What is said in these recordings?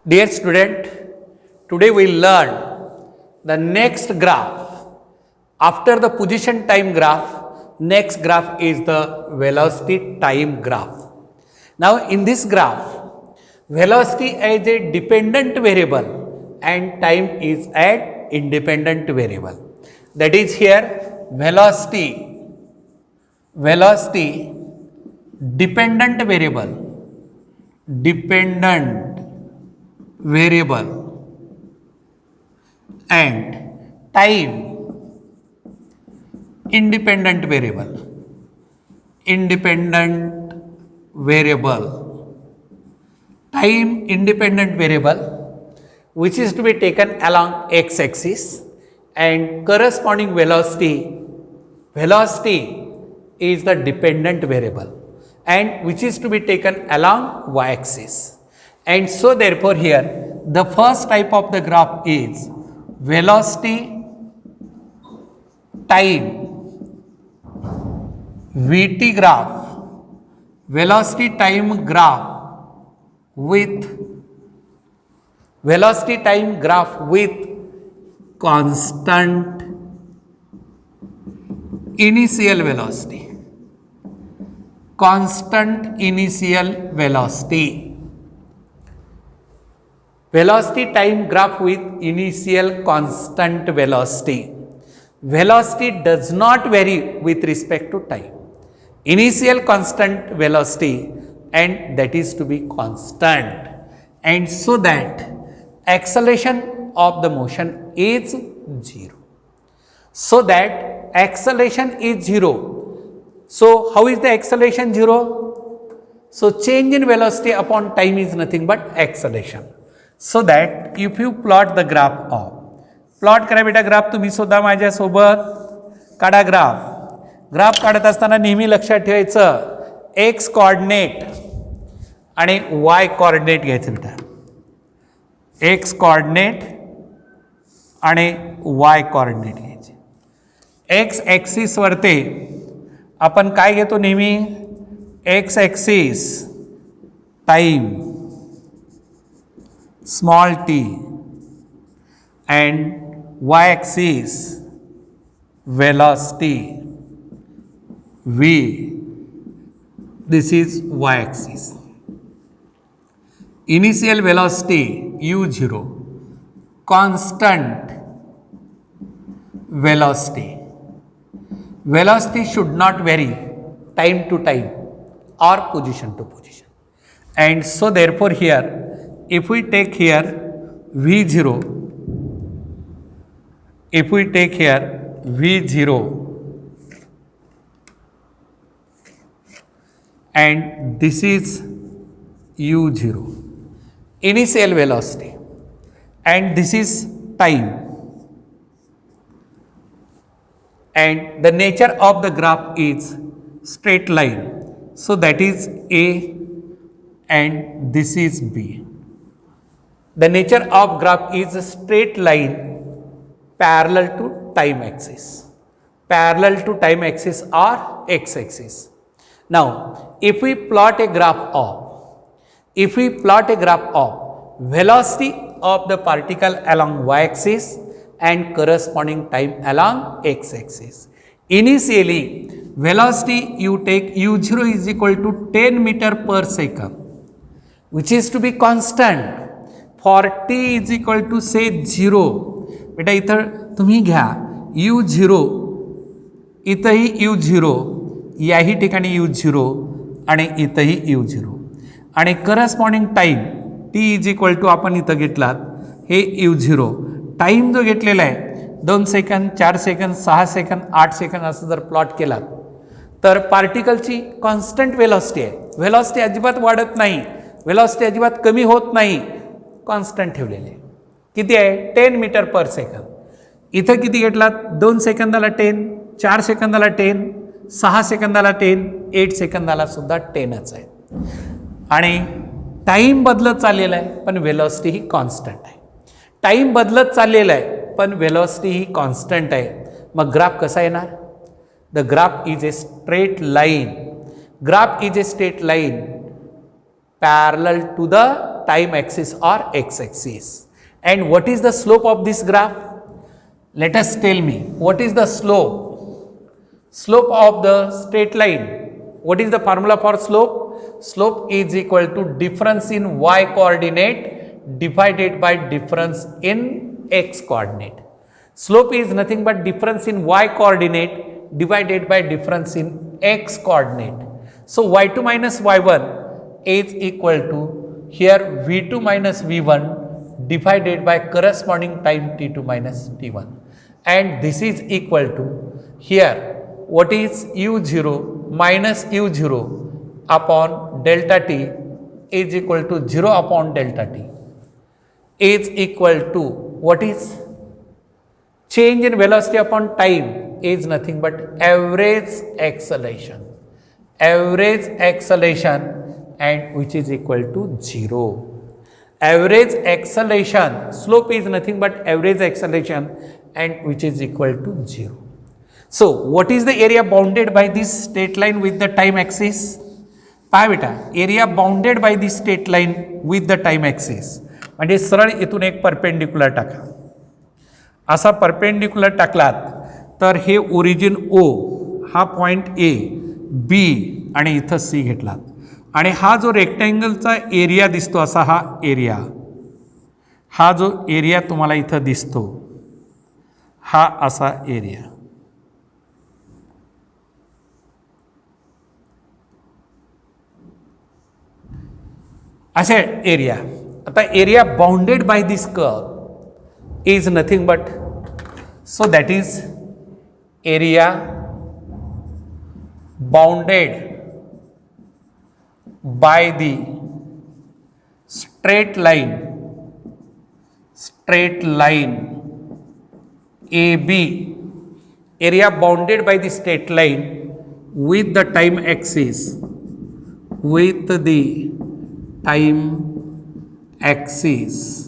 Dear student, today we will learn the next graph. After the position time graph, next graph is the velocity time graph. Now in this graph, velocity is a dependent variable and time is an independent variable. That is here velocity dependent variable and time independent variable time independent variable which is to be taken along x-axis and corresponding velocity is the dependent variable and which is to be taken along y-axis. And so therefore here the first type of the graph is velocity time VT graph, velocity time graph with constant initial velocity. Velocity time graph with initial constant velocity. Velocity does not vary with respect to time. Initial constant velocity and that is to be constant, and so that acceleration of the motion is 0. So that acceleration is 0. So how is the acceleration 0? So change in velocity upon time is nothing but acceleration. So that if you plot the graph of plot करा बेटा graph तुम्ही सुद्धा माझ्यासोबत काढा graph काढत असताना नेहमी लक्षात ठेवायचं एक्स कोऑर्डिनेट आणि वाय कोऑर्डिनेट घ्यायचं बेटा एक्स कोऑर्डिनेट आणि वाय कोऑर्डिनेट घ्यायचे. एक्स ॲक्सिस वरती आपण काय घेतो नेहमी x axis time small T and y-axis velocity v. This is y-axis. Initial velocity u0, constant velocity. Velocity should not vary time to time or position to position. And so therefore here if we take here v0, if we take here v0 and this is u0 initial velocity and this is time, and the nature of the graph is straight line, so that is A and this is B. The nature of graph is a straight line parallel to time axis or x-axis. Now if we plot a graph of velocity of the particle along y-axis and corresponding time along x-axis, initially velocity you take u0 is equal to 10 meter per second, which is to be constant for t is equal to say 0. बेटा इथं तुम्ही घ्या u0, इथंही u0, याही ठिकाणी u0 आणि इथंही u0 आणि corresponding time t is equal to आपण इथं घेतलात हे u0 टाईम जो घेतलेला आहे 2 सेकंद 4 सेकंद 6 सेकंद 8 सेकंद असं जर प्लॉट केलात तर पार्टिकलची कॉन्स्टंट वेलॉसिटी आहे. वेलॉसिटी अजिबात वाढत नाही, वेलॉसिटी अजिबात कमी होत नाही, कॉन्स्टंट ठेवलेले आहे. किती आहे 10 मीटर पर सेकंद. इथं किती घेतलात 2 सेकंदाला 10, 4 सेकंदाला 10, 6 सेकंदाला 10, 8 सेकंदाला सुद्धा 10च आहे. आणि टाईम बदलत चाललेला आहे पण वेलॉसिटी ही कॉन्स्टंट आहे. टाईम बदलत चाललेला आहे पण वेलॉसिटी ही कॉन्स्टंट आहे. मग ग्राफ कसा येणार? The graph is a straight line. Graph is a straight line parallel to the time axis or x-axis. And what is the slope of this graph? Let us tell me, what is the slope? Slope of the straight line. What is the formula for slope? Slope is equal to difference in y coordinate divided by difference in x coordinate. Slope is nothing but difference in y coordinate divided by difference in x coordinate. So y2 minus y1 is equal to here v2 minus v1 divided by corresponding time t2 minus t1, and this is equal to here what is u0 minus u0 upon delta t is equal to 0 upon delta t is equal to what is change in velocity upon time is nothing but average acceleration, and which is equal to 0. Average acceleration, slope is nothing but average acceleration and which is equal to 0. So what is the area bounded by this straight line with the time axis? पहा बेटा, area bounded by this straight line with the time axis म्हणजे सरळ इथून एक perpendicular टाका. असा perpendicular टाकलात तर हे ओरिजिन O, हा पॉइंट A, B आणि इथं C घेतलात आणि हा जो रेक्टँगलचा एरिया दिसतो असा हा एरिया, हा जो एरिया तुम्हाला इथं दिसतो हा असा एरिया, असा एरिया. आता area bounded by this curve is nothing but, so that is area bounded by the straight line AB, area bounded by the straight line with the time axis,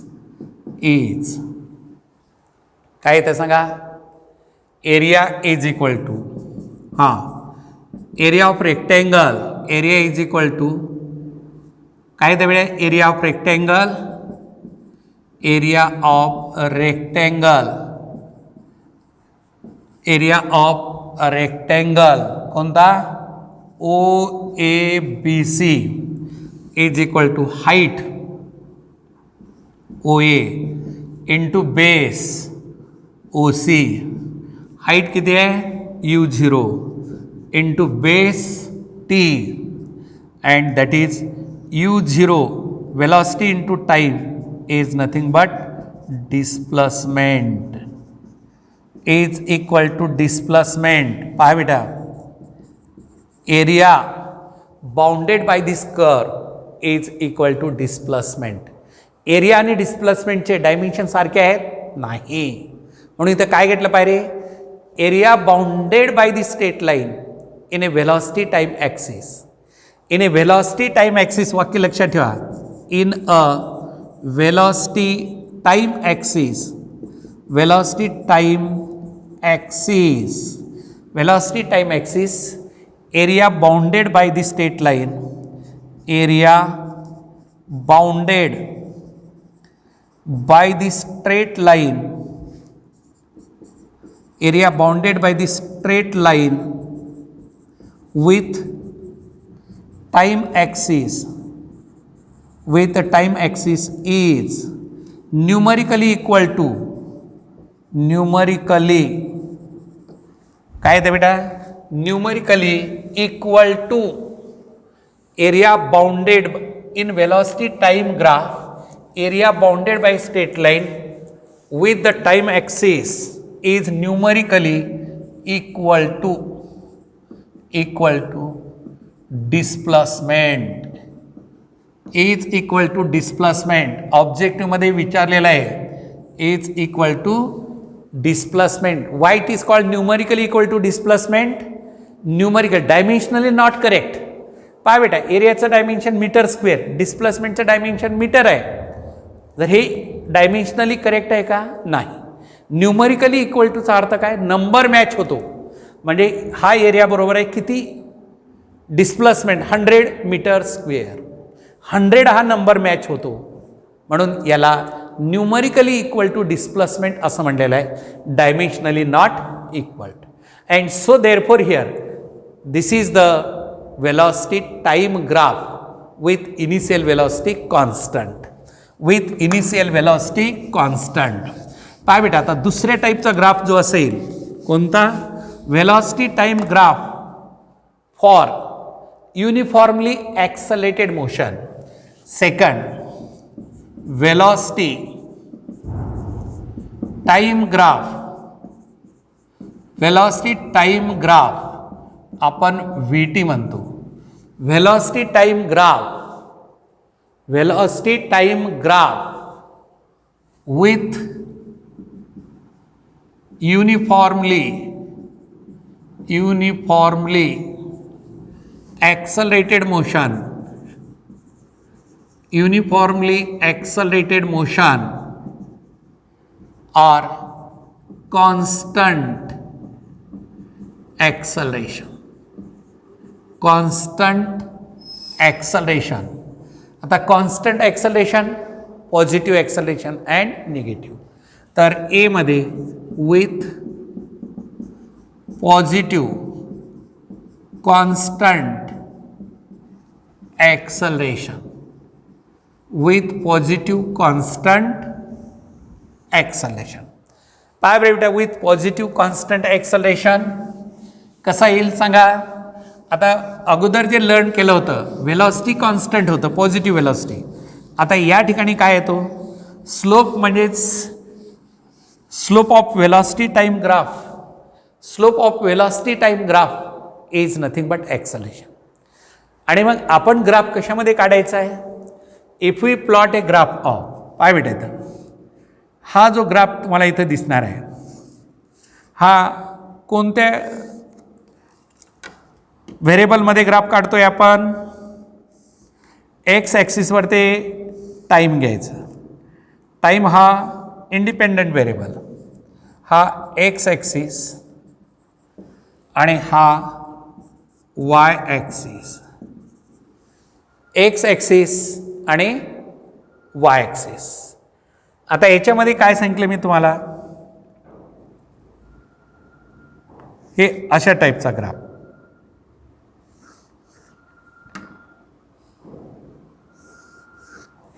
is काय येतं सांगा? Area is equal to area of rectangle, area is equal to काय येतं बेटा? Area of rectangle, area of rectangle कोणता? OABC is equal to height OA into base OC. Height किती आहे? U0 into base T, and that is u0 velocity into time is nothing but displacement, is equal to displacement. पहा बेटा, area bounded by this curve is equal to displacement. Area आणि डिस्प्लेसमेंटचे dimension सारखे आहेत नाही, म्हणून इथं काय घेतलं पाहिजे? Area bounded by the straight line in A velocity time axis. In A velocity time axis, वाक्य लक्षात ठेवा, in a velocity time axis, velocity time axis, area bounded by the straight line, area bounded by the straight line, area bounded by the straight line with time axis, is numerically equal to, काय येतं बेटा? numerically equal to area bounded in velocity time graph, area bounded by straight line with the time axis is numerically equal to displacement, is equal to displacement. Objective मध्ये विचारलेला आहे is equal to displacement. Why it is called numerically equal to displacement? Numerical, dimensionally not correct. पहा बेटा, एरियाचं dimension metre square, डिस्प्लेसमेंटचं dimension metre आहे. जर हे डायमेन्शनली करेक्ट आहे का? नाही. न्यूमरिकली इक्वल टूचा अर्थ काय? नंबर मॅच होतो. म्हणजे हा एरिया बरोबर आहे किती? Displacement 100 metre square. 100 हा नंबर मॅच होतो, म्हणून याला न्यूमरिकली इक्वल टू डिस्प्लेसमेंट असं म्हणलेलं आहे, dimensionally not equal. And so therefore here this is the velocity time graph with initial velocity constant. With initial velocity constant. काय बेटा, आता दुसऱ्या टाईपचा ग्राफ जो असेल, कोणता? Velocity time graph for uniformly accelerated motion. Second, velocity time graph. Velocity time graph आपण VT म्हणतो. Velocity time graph, velocity time graph with uniformly accelerated motion, uniformly accelerated motion or constant acceleration. Constant acceleration. आता constant acceleration, positive acceleration and negative. तर A मध्ये with positive constant acceleration, with positive constant acceleration. काय बेटा, with positive constant acceleration कसा येईल सांगा. आता अगोदर जे लर्न केलं होतं वेलॉसिटी कॉन्स्टंट होतं, पॉझिटिव्ह वेलॉसिटी. आता या ठिकाणी काय येतो, स्लोप म्हणजेच slope of velocity time graph. Slope of velocity time graph is nothing but acceleration. आणि मग आपण ग्राफ कशामध्ये काढायचा आहे? If we plot a graph of, काय भेटायचं, हा जो ग्राफ तुम्हाला इथं दिसणार आहे, हा कोणत्या व्हेरिएबलमध्ये ग्राफ काढतोय आपण? एक्स ॲक्सिसवर ते टाईम घ्यायचं. टाईम हा इंडिपेंडंट व्हेरिएबल, हा एक्स ॲक्सिस आणि हा वाय ॲक्सिस. एक्स ॲक्सिस आणि वाय ॲक्सिस. आता याच्यामध्ये काय सांगितलं मी तुम्हाला, हे अशा टाईपचा ग्राफ.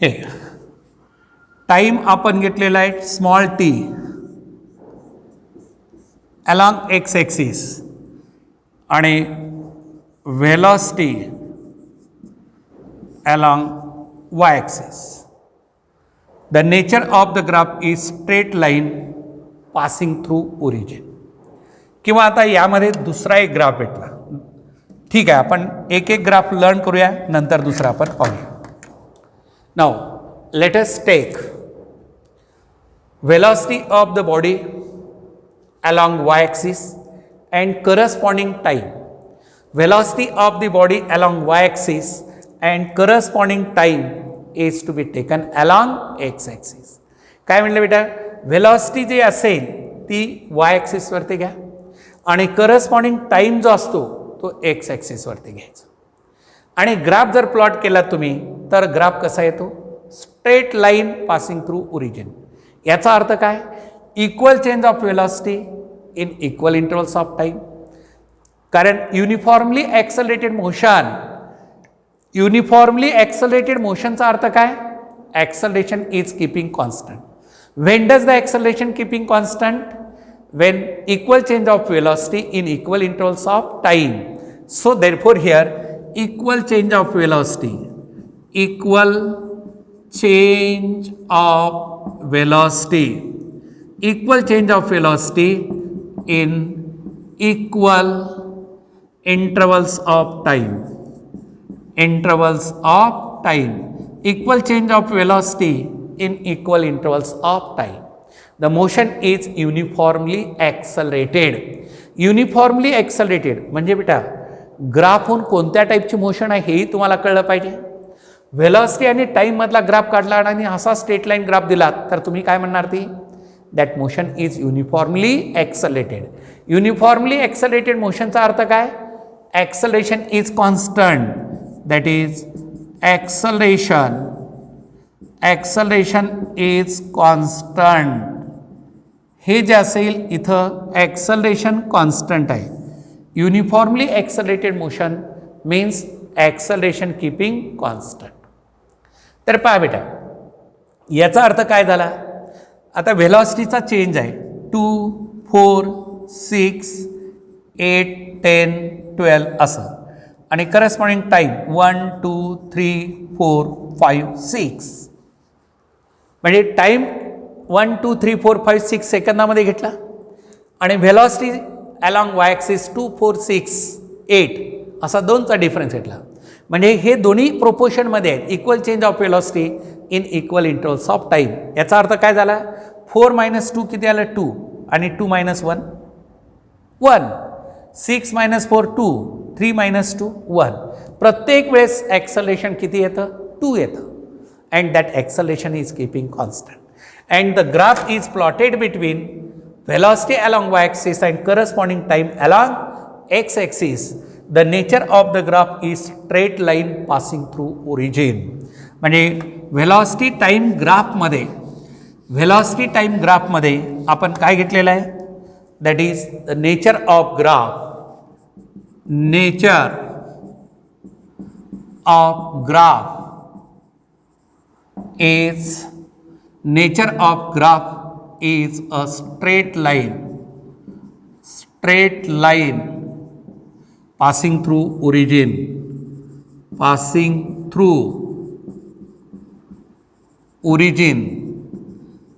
हे टाइम आपण घेतलेला आहे small T along x axis आणि velocity along Y axis. The nature of the graph is straight line passing through origin. किंवा आता यामध्ये दुसरा एक ग्राफ भेटला. ठीक आहे, आपण एक एक ग्राफ लर्न करूया, नंतर दुसरा आपण पाहूया. Now let us take velocity of the body along y-axis and corresponding time. Velocity of the body along y-axis and corresponding time is to be taken along x-axis. काय म्हणलं बेटा, velocity जे असेल ती y-axis वरती घ्या आणि corresponding time जो असतो तो x-axis वरती घ्यायचा. आणि ग्राफ जर प्लॉट केला तुम्ही तर ग्राफ कसा येतो, straight line passing through origin. याचा अर्थ काय, equal change of velocity in equal intervals of time. कारण uniformly accelerated motion, uniformly accelerated मोशनचा अर्थ काय, acceleration is keeping constant. When does the acceleration keeping constant, when equal change of velocity in equal intervals of time. So therefore here equal change of velocity, equal change of velocity, equal change of velocity in equal intervals of time, intervals of time, equal change of velocity in equal intervals of time. The motion is uniformly accelerated. Uniformly accelerated म्हणजे बेटा ग्राफहून कोणत्या टाईपची motion आहे हेही तुम्हाला कळलं पाहिजे. Velocity आणि टाईममधला ग्राफ काढला आणि असा स्ट्रेट लाईन ग्राफ दिला तर तुम्ही काय म्हणणार, ती that motion is uniformly accelerated. Uniformly accelerated मोशनचा अर्थ काय, acceleration is constant, that is acceleration is constant. हे जे असेल इथं ॲक्सलरेशन कॉन्स्टंट आहे. Uniformly accelerated motion means acceleration keeping constant. तर पहा बेटा, याचा अर्थ काय झाला? आता व्हेलॉसिटीचा चेंज आहे 2, 4, 6, 8, 10, 12 असं, आणि करस्पॉन्डिंग टाईम 1, 2, 3, 4, 5, 6. म्हणजे टाईम 1, 2, 3, 4, 5, 6 सेकंदामध्ये घेतला, आणि व्हेलॉसिटी अलॉंग वाय ॲक्सिस 2, 4, 6, 8 असा 2चा डिफरन्स घेतला. म्हणजे हे दोन्ही प्रोपोर्शनमध्ये आहेत, equal change of velocity in equal intervals of time. याचा अर्थ काय झाला? 4 - 2 किती आलं? 2, आणि 2 - 1 1. 6 - 4 2, 3 - 2 1. प्रत्येक वेळेस ॲक्सलेशन किती येतं? 2 येतं. And that acceleration is keeping constant. And the graph is plotted between velocity along y-axis and corresponding time along x-axis. The nature of the graph is straight line passing through origin. म्हणजे velocity time ग्राफमध्ये आपण काय घेतलेलं आहे? That is the nature of graph. Nature of graph is a straight line passing through origin.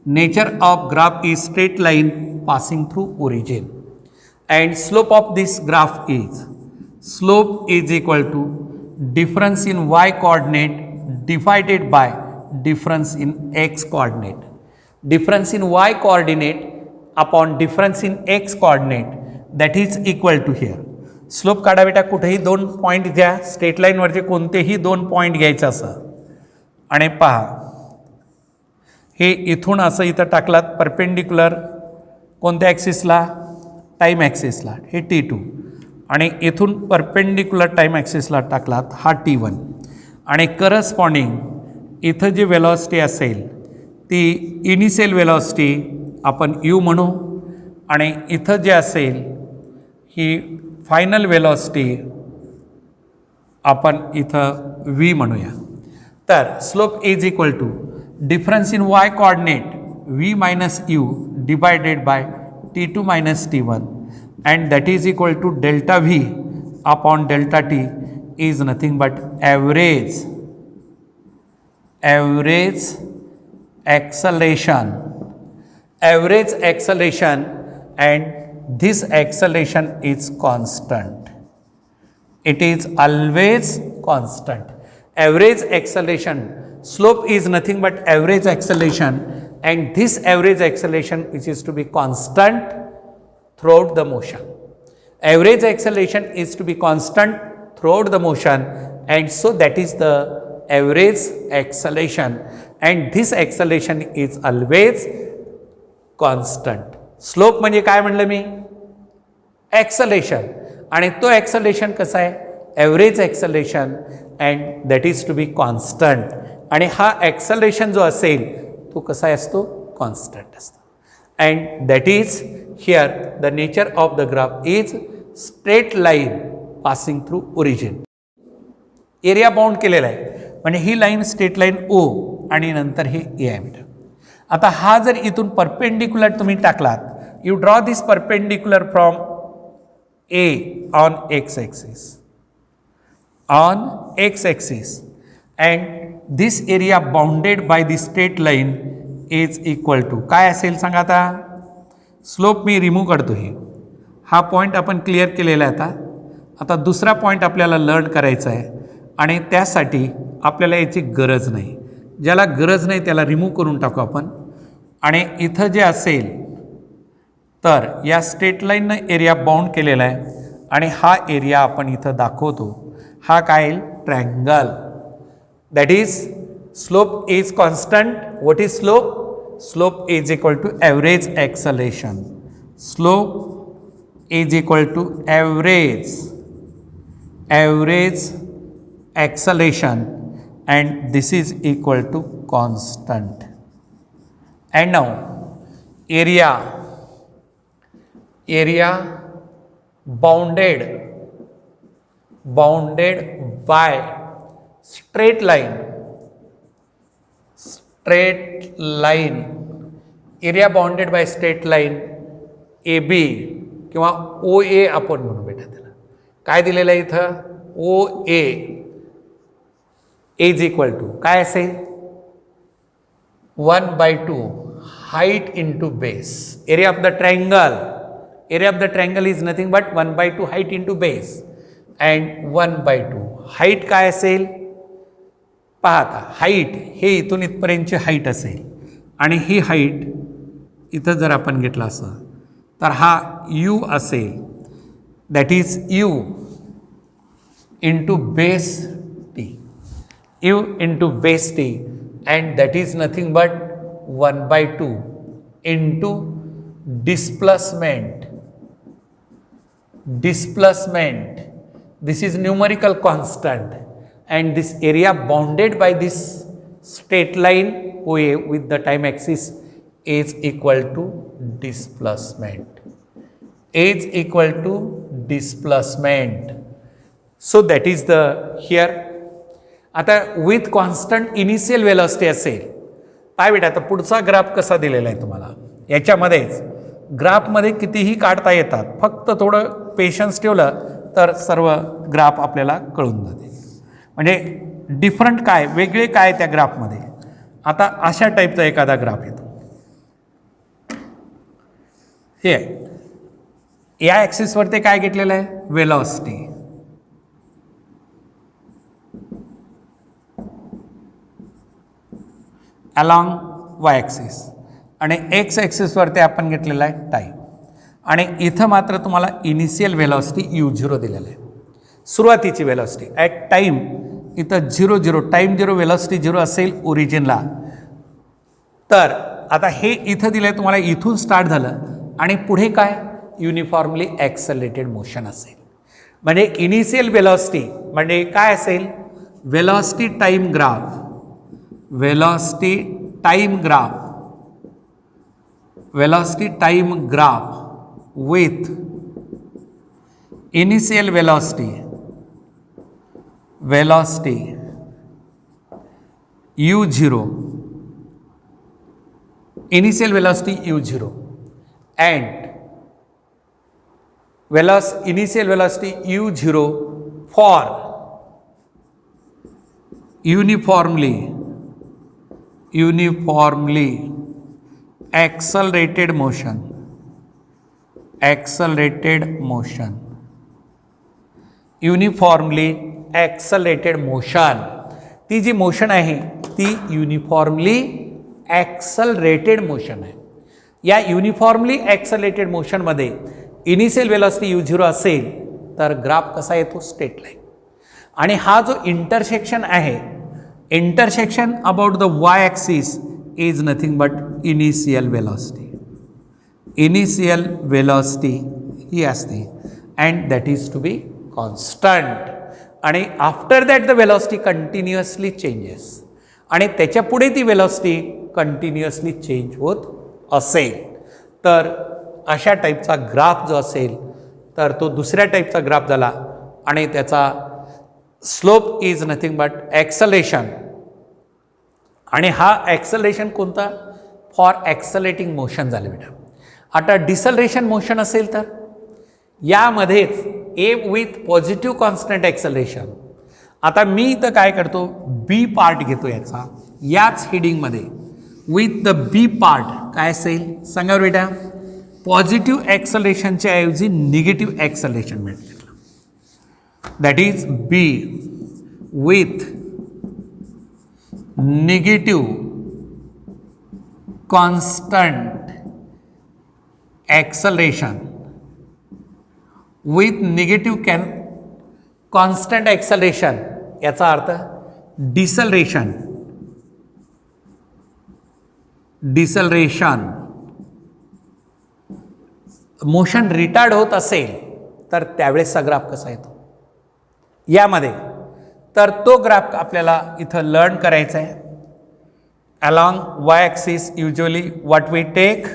Nature of graph is straight line passing through origin. And slope of this graph is equal to difference in y coordinate divided by difference in x coordinate. Difference in y coordinate upon difference in x coordinate, that is equal to here. Slope काढा बेटा, कुठेही 2 point घ्या, straight लाईनवरचे कोणतेही 2 point घ्यायचं असं, आणि पहा हे इथून असं इथं टाकलात परपेंडिक्युलर कोणत्या ॲक्सिसला? टाईम ॲक्सिसला, हे T2, आणि इथून परपेंडिक्युलर टाईम ॲक्सिसला टाकलात हा T1, आणि करस्पॉन्डिंग इथं जी वेलॉसिटी असेल ती इनिशियल वेलॉसिटी आपण U म्हणू, आणि इथं जे असेल ही फायनल वेलॉसिटी आपण इथं V म्हणूया. तर slope is equal to difference in y coordinate V - U divided by T2 - T1, and that is equal to delta V upon delta T is nothing but average acceleration, and this acceleration is constant. It is always constant. Average acceleration, slope is nothing but average acceleration, and this average acceleration which is to be constant throughout the motion. Average acceleration is to be constant throughout the motion, and so that is the average acceleration, and this acceleration is always constant. Slope म्हणजे काय म्हणलं मी? ॲक्सलेशन, आणि तो acceleration कसा आहे? Average acceleration, and that is to be constant. आणि हा ॲक्सलेशन जो असेल तो कसा असतो? कॉन्स्टंट असतो. And that is here the nature of the graph is straight line passing through origin. Area bound केलेला आहे, म्हणजे ही लाईन स्ट्रेट लाईन O, आणि नंतर हे ए आहे बेटा. आता हा जर इथून परपेंडिक्युलर तुम्ही टाकलात, you draw this perpendicular from A on x axis, and this area bounded by the straight line is equal to काय असेल सांगा? आता स्लोप मी रिमूव्ह करतो. हा पॉईंट आपण क्लिअर केलेला आहे. आता दुसरा पॉईंट आपल्याला लर्न करायचा आहे, आणि त्यासाठी आपल्याला याची गरज नाही. ज्याला गरज नाही त्याला रिमूव्ह करून टाकू आपण. आणि इथं जे असेल तर या स्ट्रेट लाईननं एरिया बाउंड केलेला आहे, आणि हा एरिया आपण इथं दाखवतो. हा काय येईल? Triangle. That is slope is constant. What is slope? Slope is equal to average acceleration. Slope is equal to average acceleration, and this is equal to constant. And now area bounded by straight line, area bounded by straight line AB किंवा OA आपण म्हणू बेटा. त्याला काय दिलेलं आहे इथं, OA is equal to काय असेल, 1/2 height into base. Area of the triangle is nothing but 1/2 height into base and 1/2 height काय असेल पाहता. हाईट हे इथून इथपर्यंतची हाईट असेल आणि ही हाईट इथं जर आपण घेतला असं तर हा U असेल, that is U into base T, U into base T, and that is nothing but 1/2 into displacement. This is numerical constant, and this area bounded by this straight line OA with the time axis is equal to displacement. So that is the here. आता with constant initial velocity असेल. काय बेटा आता पुढचा graph कसा दिलेला आहे तुम्हाला, याच्यामध्येच ग्राफमध्ये कितीही काढता येतात, फक्त थोडं पेशन्स ठेवलं तर सर्व ग्राफ आपल्याला कळून जाते. म्हणजे डिफरंट काय वेगळे काय त्या ग्राफमध्ये. आता अशा टाईपचा एखादा ग्राफ येतो, हे या ॲक्सिसवरती काय घेतलेलं आहे वेलॉसिटी, अलॉंग वाय ॲक्सिस, आणि एक्स ॲक्सिसवरती आपण घेतलेला आहे टाईम. आणि इथं मात्र तुम्हाला इनिशियल वेलॉसिटी U0 दिलेलं आहे, सुरुवातीची वेलॉसिटी ॲट टाईम. इथं 0 टाईम 0 वेलॉसिटी 0 असेल ओरिजिनला. तर आता हे इथं दिलं आहे तुम्हाला, इथून स्टार्ट झालं आणि पुढे काय युनिफॉर्मली ॲक्सलरेटेड मोशन असेल. म्हणजे इनिशियल वेलॉसिटी म्हणजे काय असेल, velocity time graph with initial velocity U0, initial velocity U0 and initial velocity U0 for uniformly accelerated motion. Uniformly accelerated motion, ती जी मोशन आहे ती युनिफॉर्मली ॲक्सलरेटेड मोशन आहे. या युनिफॉर्मली ॲक्सलरेटेड मोशनमध्ये इनिशियल वेलॉसिटी U0 असेल तर ग्राफ कसा येतो स्ट्रेट लाईन. आणि हा जो इंटरसेक्शन आहे, intersection about the Y axis is nothing but initial velocity ही असते and that is to be constant. आणि after that the velocity continuously changes, आणि त्याच्या पुढे ती वेलॉसिटी कंटिन्युअसली चेंज होत असेल तर अशा टाईपचा ग्राफ जो असेल तर तो दुसऱ्या टाईपचा ग्राफ झाला आणि त्याचा slope is nothing but acceleration. आणि हा ॲक्सलेशन कोणता, फॉर ॲक्सलेटिंग मोशन झालं बेटा. आता डिसलरेशन मोशन असेल तर यामध्येच ए विथ पॉझिटिव्ह कॉन्स्टंट ॲक्सलेशन. आता मी इथं काय करतो, बी पार्ट घेतो याचा, याच हेडिंगमध्ये विथ द बी पार्ट काय असेल सांगा बेटा, पॉझिटिव्ह ॲक्सलेशनच्या ऐवजी निगेटिव्ह ॲक्सलेशन मिळते. That is be with negative constant acceleration, with negative constant acceleration याचा अर्थ डिसलरेशन. मोशन रिटार्ड होत असेल तर त्यावेळेसचा ग्राफ कसा येतो. यामध्ये तर तो ग्राफ आपल्याला इथं लर्न करायचा आहे. Along Y axis usually what we take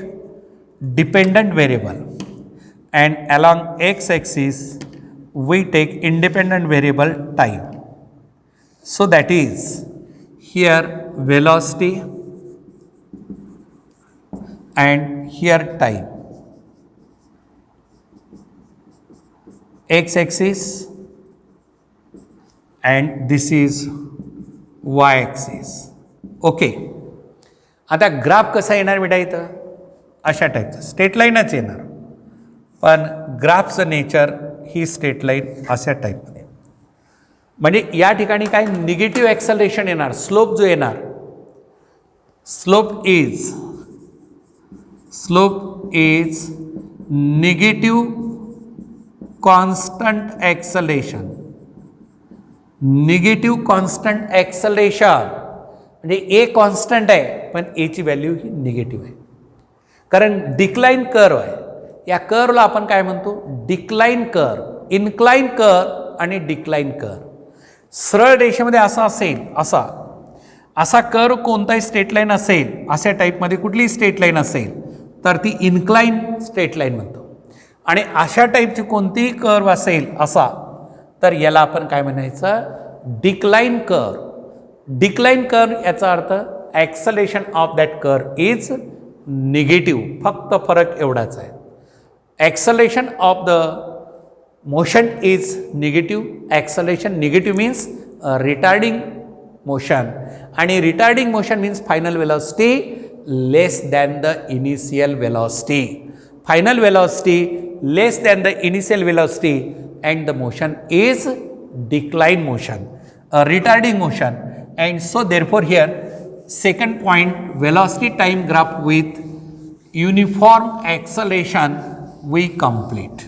dependent variable and along x axis we take independent variable time. So that is here velocity and here time. X axis and this is y axis. Okay. आता graph कसा येणार बेटा इथं अशा टाईपचं straight लाईनच येणार, पण ग्राफचं nature ही straight line अशा टाईपमध्ये. म्हणजे या ठिकाणी काय निगेटिव्ह ॲक्सलरेशन येणार, स्लोप जो येणार, slope is negative constant acceleration. Negative constant acceleration म्हणजे ए कॉन्स्टंट आहे पण एची व्हॅल्यू ही निगेटिव्ह आहे, कारण डिक्लाइन कर्व आहे. या कर्वला आपण काय म्हणतो डिक्लाइन कर्व, इन्क्लाइन कर्व आणि डिक्लाइन कर्व. सरळ रेषेमध्ये असा असेल, असा कर्व कोणताही स्ट्रेट लाईन असेल, अशा टाईपमध्ये कुठलीही स्ट्रेट लाईन असेल तर ती इन्क्लाइन स्ट्रेट लाईन म्हणतो. आणि अशा टाईपची कोणतीही कर्व असेल असा तर याला आपण काय म्हणायचं डिक्लाइन कर्व. डिक्लाइन कर्व याचा अर्थ acceleration of that curve is negative. फक्त फरक एवढाच आहे. Acceleration of the motion is negative. Acceleration negative means retarding motion, and retarding motion means final velocity less than the initial velocity. Final velocity less than the initial velocity and the motion is decline motion, retarding motion. And so therefore here second point, velocity time graph with uniform acceleration we complete.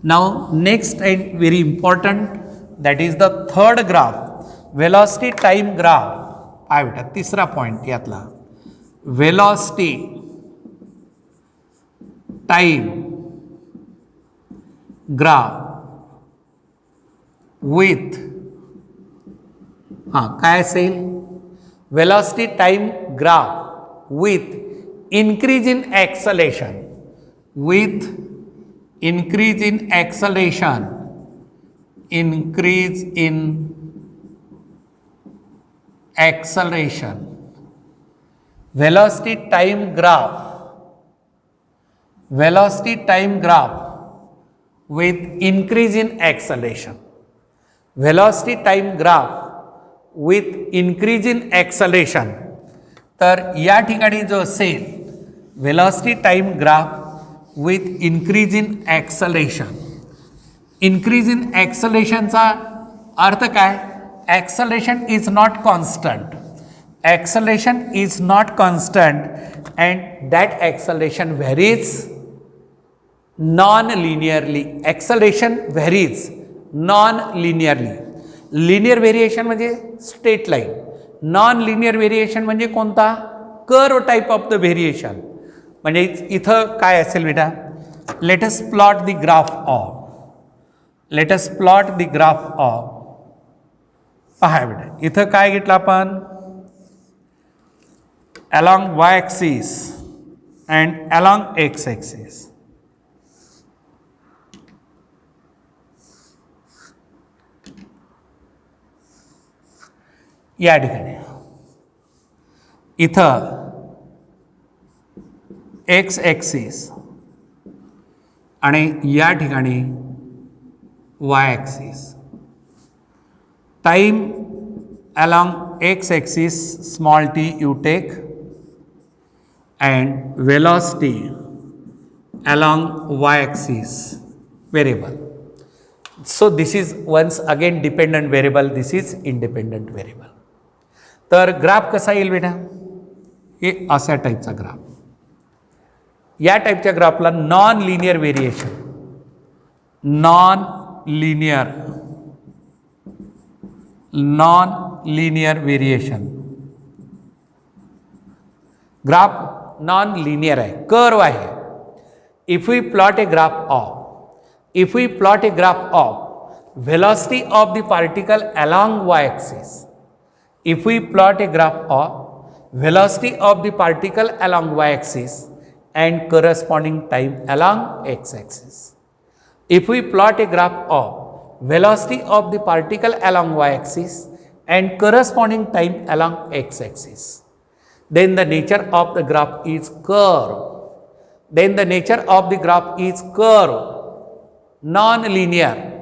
Now next and very important, that is the third graph, velocity time graph. काय बेटा तिसरा point यातला velocity time graph with काय असेल velocity time graph with increase in acceleration, with increase in acceleration, increase in acceleration, velocity time graph, velocity time graph with increase in acceleration, velocity time graph with increase in acceleration. तर या ठिकाणी जो असेल velocity time graph with increase in acceleration. Increase in acceleration चा अर्थ काय? Acceleration is not constant. Acceleration is not constant and that acceleration varies non-linearly. Acceleration varies non-linearly. Linear variation म्हणजे straight line. Non-linear variation म्हणजे कोणता? Curve type of the variation. म्हणजे इथं काय असेल बेटा, let us plot the graph of, let us plot the graph of. पहा बेटा इथं काय घेतलं आपण along Y axis and along x axis. या ठिकाणी इथं एक्स ॲक्सिस आणि या ठिकाणी y axis. Time along x axis small t you take and velocity along y-axis variable. So this is once again dependent variable, this is independent variable. तर graph कसा येईल बेटा, हे अशा टाईपचा ग्राफ. या टाईपच्या ग्राफला non linear variation, non linear variation. Graph non linear आहे, कर्व आहे. If we plot a graph of velocity of the particle along y-axis. If we plot a graph of velocity of the particle along y-axis and corresponding time along x-axis. If we plot a graph of velocity of the particle along y-axis and corresponding time along x-axis, then the nature of the graph is curve. Then the nature of the graph is curve, non-linear,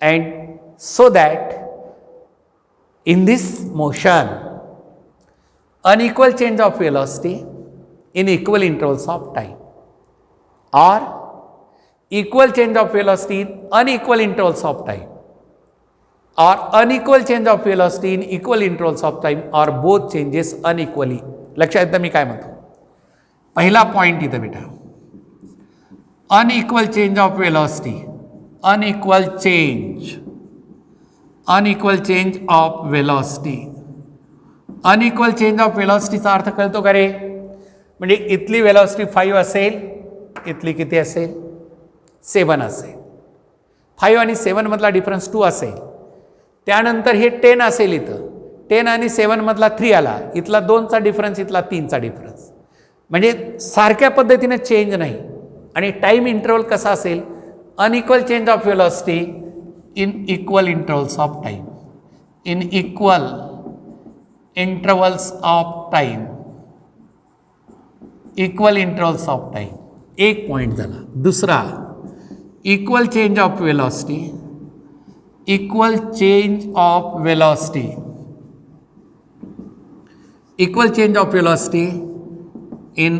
and so that in this motion, unequal change of velocity in equal intervals of time, or equal change of velocity in unequal intervals of time, or unequal change of velocity in equal intervals of time, or both changes unequally. लक्षात येतं मी काय म्हणतो? पहिला point इथं बेटा, unequal change of velocity, unequal change of velocity. Unequal change of वेलॉसिटीचा अर्थ कळतो का रे? म्हणजे इथली वेलॉसिटी 5 असेल, इथली किती असेल? 7 असेल. 5 आणि 7 मधला डिफरन्स 2 असेल. त्यानंतर हे 10 असेल, इथं 10 आणि 7 मधला 3 आला, इथला 2चा डिफरन्स, इथला 3चा डिफरन्स. म्हणजे सारख्या पद्धतीने चेंज नाही. आणि टाइम इंटरवल कसा असेल? Unequal change of velocity in equal intervals of time, in equal intervals of time, equal intervals of time. एक पॉइंट झाला. दुसरा, equal change of velocity, equal change of velocity, equal change of velocity in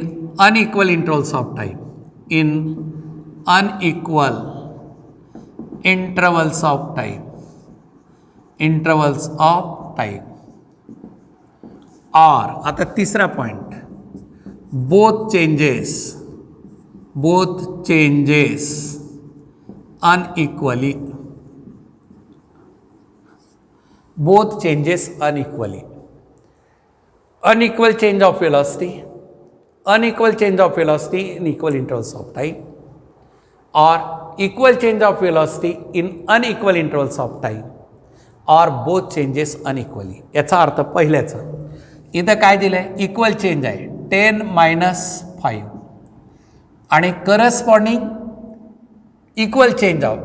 unequal intervals of time, in unequal intervals of time, intervals of time. और आता तीसरा point, both changes unequally, both changes unequally. Unequal change of velocity, unequal change of velocity in equal intervals of time, or equal change of velocity in unequal intervals of time, or both changes unequally. याचा अर्थ पहिल्याचा इथं काय दिलंय? Equal change आहे 10 - 5 आणि corresponding equal change of.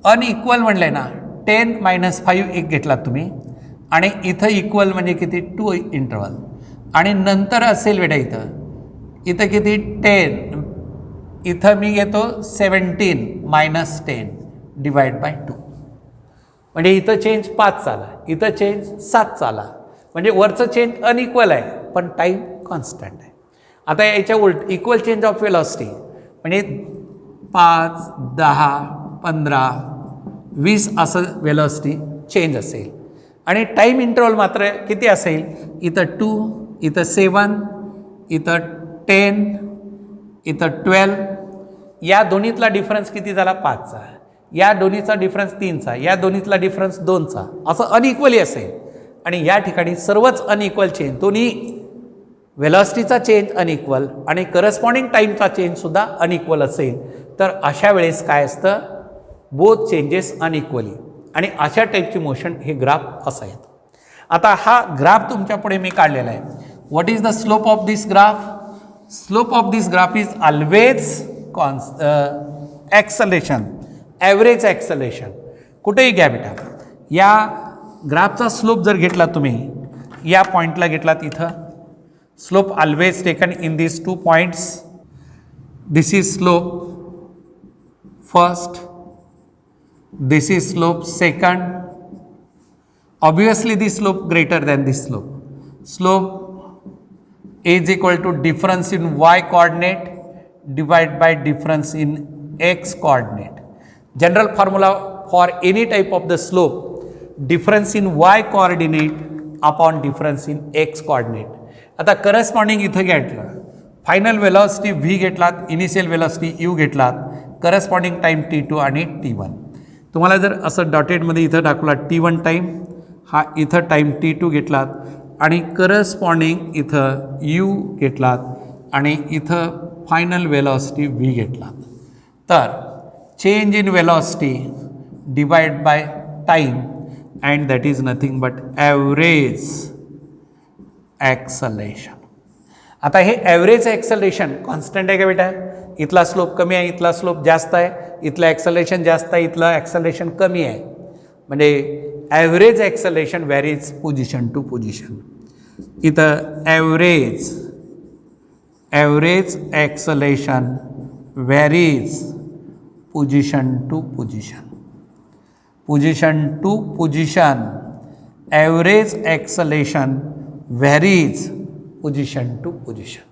Unequal म्हणलंय ना, 10 - 5 एक घेतला तुम्ही, आणि इथं इक्वल म्हणजे किती? 2 इंटरवल, आणि नंतर असेल बेटा इथं किती? 10. इथं मी घेतो 17 - 10 डिवाइड बाय 2. म्हणजे इथं चेंज 5 आला, इथं चेंज 7 आला. म्हणजे वरचं चेंज अनइक्वल आहे, पण टाईम कॉन्स्टंट आहे. आता याच्या उलट इक्वल चेंज ऑफ वेलॉसिटी म्हणजे 5, 10, 15, 20 असं वेलॉसिटी चेंज असेल, आणि टाईम इंटरवल मात्र किती असेल? इथं 2, इथं 7, इथं 10, इथं 12. या दोन्हीतला डिफरन्स किती झाला? 5चा. या दोन्हीचा डिफरन्स 3चा. या दोन्हीतला डिफरन्स 2चा. असं अनइक्वली असेल. आणि या ठिकाणी सर्वच अनइक्वल चेंज, दोन्ही वेलॉसिटीचा चेंज अनइक्वल आणि करस्पॉन्डिंग टाईमचा चेंजसुद्धा अनइक्वल असेल, तर अशा वेळेस काय असतं? Both changes unequally. आणि अशा टाईपची मोशन हे ग्राफ असा येतं. आता हा ग्राफ तुमच्या पुढे मी काढलेला आहे. What is the slope of this graph? Slope of this graph is always acceleration, average acceleration. कुठेही घ्या बेटा, या ग्राफचा स्लोप जर घेतला तुम्ही, या पॉइंटला घेतलात, इथं slope always taken in this 2 points. This is slope first, this is slope second. Obviously this slope greater than this slope. Slope is equal to difference in y coordinate divided by difference in x coordinate. General formula for any type of the slope, difference in y coordinate upon difference in x coordinate. आता corresponding इथं घेतलं, final velocity v घेतलात, initial velocity u घेतलात, corresponding time t2 आणि t1. तुम्हाला जर असं डॉटेडमध्ये इथं दाखवला t1 टाईम, हा इथं टाईम t2 घेतलात, आणि करस्पॉन्डिंग इथं u घेतलात, आणि इथं फायनल वेलॉसिटी v घेतलात, तर change in velocity divided by time, and that is nothing but average acceleration. आता हे ॲव्हरेज ॲक्सलेशन कॉन्स्टंट आहे का बेटा? इथला स्लोप कमी आहे, इथला स्लोप जास्त आहे, इथलं ॲक्सलेशन जास्त आहे, इथलं ॲक्सलेशन कमी आहे. म्हणजे average acceleration varies position to position. इथं average acceleration varies position to position. Position to position average acceleration varies position to position.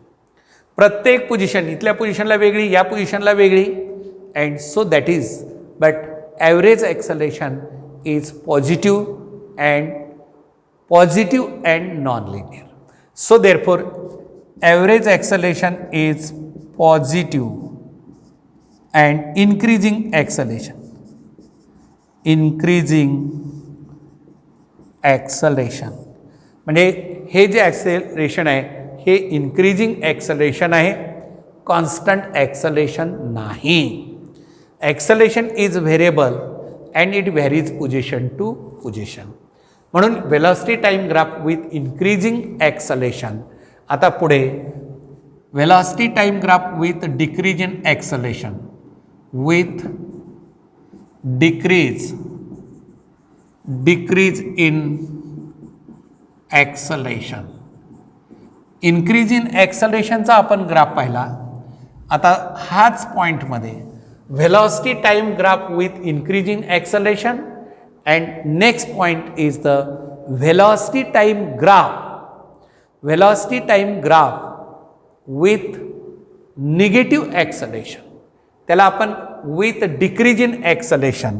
प्रत्येक पोझिशन इथल्या पोझिशनला वेगळी, या पोझिशनला वेगळी, and so that is but average acceleration is positive and non linear. So therefore average acceleration is positive and increasing acceleration. म्हणजे हे जे ॲक्सेलरेशन आहे हे इन्क्रीजिंग ॲक्सलेशन आहे, कॉन्स्टंट ॲक्सलेशन नाही. Acceleration is variable and it varies position to position. म्हणून velocity time graph with increasing acceleration. आता पुढे velocity time graph with decrease in acceleration, with decrease in acceleration. Increase in ॲक्सलेशनचा आपण graph पाहिला. आता हाच पॉईंटमध्ये velocity time graph with increase in acceleration and next point is the velocity time graph with negative acceleration. त्याला आपण with decrease in ॲक्सलेशन.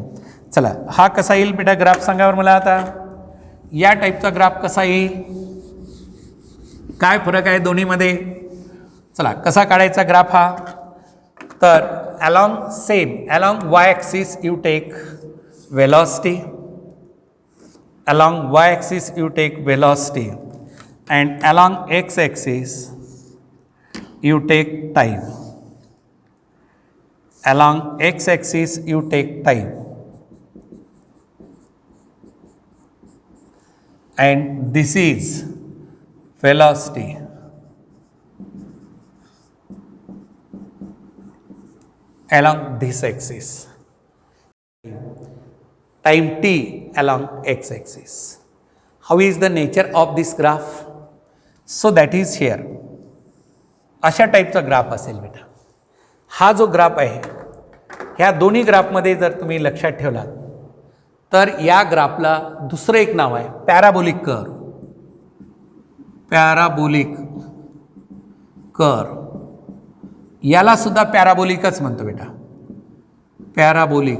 चला हा कसा येईल बेटा ग्राफ सांगावर मला. आता या टाईपचा ग्राफ कसा येईल, काय फरक आहे दोन्हीमध्ये? चला कसा काढायचा ग्राफ हा. तर along Y axis you take velocity, along Y axis you take velocity and along x axis you take time. along x axis you take time, and this is velocity. Along this axis, time t along x axis. How is the nature of this graph? So that is here. अशा टाईपचा graph असेल बेटा. हा जो graph आहे ह्या दोन्ही ग्राफमध्ये जर तुम्ही लक्षात ठेवलात तर या ग्राफला दुसरं एक नाव आहे पॅराबोलिक कर्व. पॅराबोलिक कर्व याला सुद्धा पॅराबोलिकच म्हणतो बेटा. पॅराबोलिक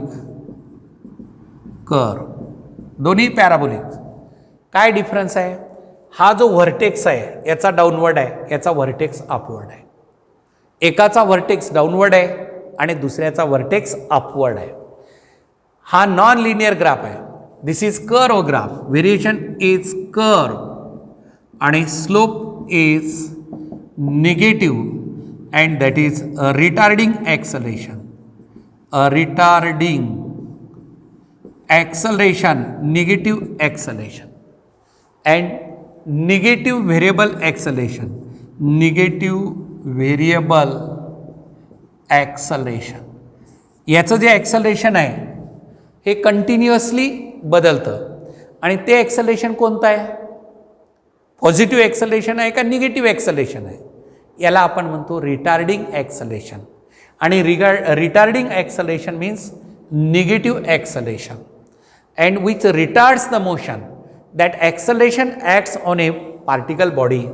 कर्व दोन्ही पॅराबोलिक. काय डिफरन्स आहे? हा जो व्हर्टेक्स आहे याचा डाऊनवर्ड आहे, याचा व्हर्टेक्स अपवर्ड आहे. एकाचा व्हर्टेक्स डाऊनवर्ड आहे आणि दुसऱ्याचा व्हर्टेक्स अपवर्ड आहे. हा नॉन लिनियर ग्राफ आहे. This is curve graph. Variation is curve आणि slope is negative and that is retarding acceleration. Retarding acceleration, negative acceleration and negative variable acceleration. Negative variable acceleration. याचं जे ॲक्सलेशन आहे हे continuously बदलतं आणि ते ॲक्सलेशन कोणतं आहे? पॉझिटिव्ह ॲक्सलेशन आहे का निगेटिव्ह ॲक्सलेशन आहे? याला आपण म्हणतो रिटार्डिंग ॲक्सलेशन. आणि retarding acceleration means negative acceleration and which retards the motion. That acceleration acts on a particle body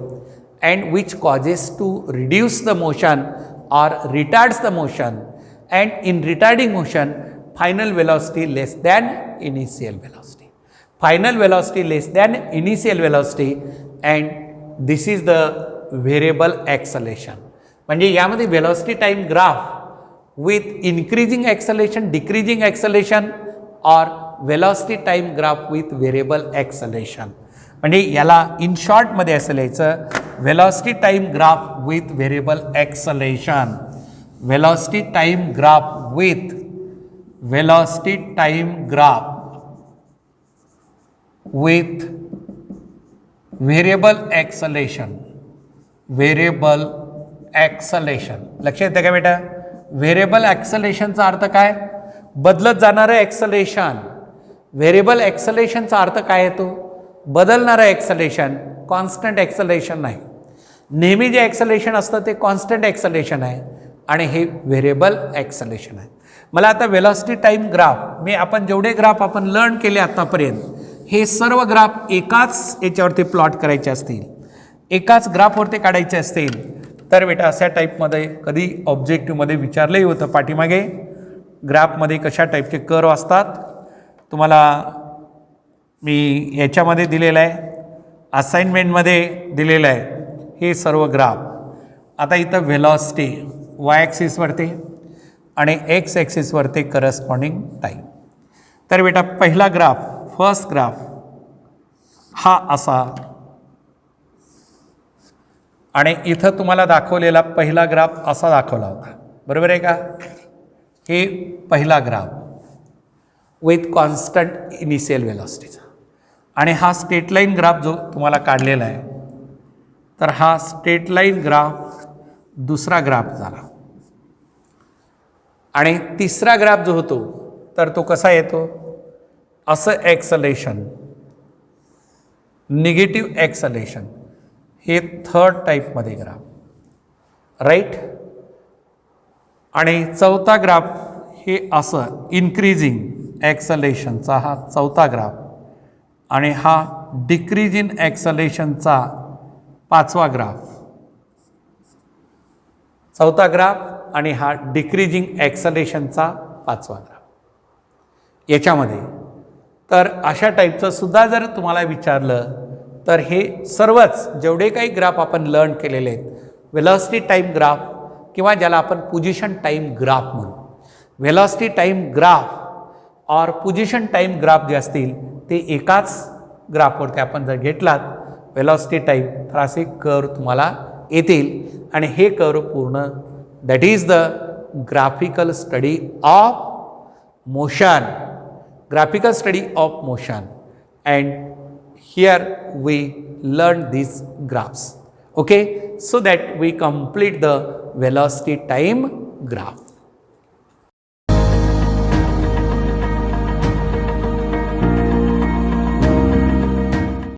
and which causes to reduce the motion or retards the motion, and in retarding motion final velocity less than initial velocity. Final velocity less than initial velocity, and this is the variable acceleration. म्हणजे यामध्ये velocity time graph with increasing acceleration, decreasing acceleration or velocity time graph with variable acceleration. म्हणजे याला in शॉर्टमध्ये असं लिहायचं velocity time graph with variable acceleration. Velocity time graph with velocity time graph with variable acceleration. Variable acceleration. लक्षात येतं का बेटा? Variable ॲक्सलेशनचा अर्थ काय? बदलत जाणारं ॲक्सलेशन. व्हेरिएबल ॲक्सलेशनचा अर्थ काय येतो? बदलणारं ॲक्सलेशन, कॉन्स्टंट ॲक्सलेशन नाही. नेहमी जे ॲक्सलेशन असतं ते कॉन्स्टंट ॲक्सलेशन आहे आणि हे व्हेरिएबल ॲक्सलेशन आहे. मला आता वेलॉसिटी टाईम ग्राफ, आपण जेवढे ग्राफ आपण लर्न केले आत्तापर्यंत, हे सर्व ग्राफ एकाच याच्यावरती प्लॉट करायचे असतील, एकाच ग्राफवरती काढायचे असतील तर बेटा अशा टाईपमध्ये कधी ऑब्जेक्टिव्हमध्ये विचारलंही होतं. पाठीमागे ग्राफमध्ये कशा टाईपचे कर्व असतात तुम्हाला मी याच्यामध्ये दिलेलं आहे, असाइनमेंटमध्ये दिलेलं आहे हे सर्व ग्राफ. आता इथं व्हेलॉसिटी वाय ॲक्सिसवरती आणि एक्स ॲक्सिसवरती करस्पॉन्डिंग टाईम. तर बेटा पहिला ग्राफ, फर्स्ट ग्राफ हा असा, आणि इथं तुम्हाला दाखवलेला पहिला ग्राफ असा दाखवला होता, बरोबर आहे का? हे पहिला ग्राफ विथ कॉन्स्टंट इनिशियल वेलॉसिटीचा. आणि हा स्ट्रेट लाईन ग्राफ जो तुम्हाला काढलेला आहे, तर हा स्ट्रेट लाईन ग्राफ दुसरा ग्राफ झाला. आणि तिसरा ग्राफ जो होतो तर तो कसा येतो? असं ॲक्सलेशन, निगेटिव्ह ॲक्सलेशन, हे थर्ड टाईपमध्ये ग्राफ, राईट. आणि चौथा ग्राफ हे असं इन्क्रीजिंग ॲक्सलेशनचा हा चौथा ग्राफ, आणि हा डिक्रीज इन ॲक्सलेशनचा पाचवा ग्राफ. चौथा ग्राफ आणि हा डिक्रीजिंग ॲक्सलेशनचा पाचवा ग्राफ याच्यामध्ये. तर अशा टाईपचं सुद्धा जर तुम्हाला विचारलं तर हे सर्वच जेवढे काही ग्राफ आपण लर्न केलेले आहेत, वेलॉसिटी टाईम ग्राफ किंवा ज्याला आपण पोझिशन टाईम ग्राफ म्हणू, वेलॉसिटी टाईम ग्राफ और पोझिशन टाईम ग्राफ जे असतील ते एकाच ग्राफवरती आपण जर घेतलात वेलॉसिटी टाईम, तर असे कर्व तुम्हाला येतील. आणि हे कर्व पूर्ण that is the graphical study of motion, graphical study of motion, and here we learn these graphs. Okay, so that we complete the velocity time graph.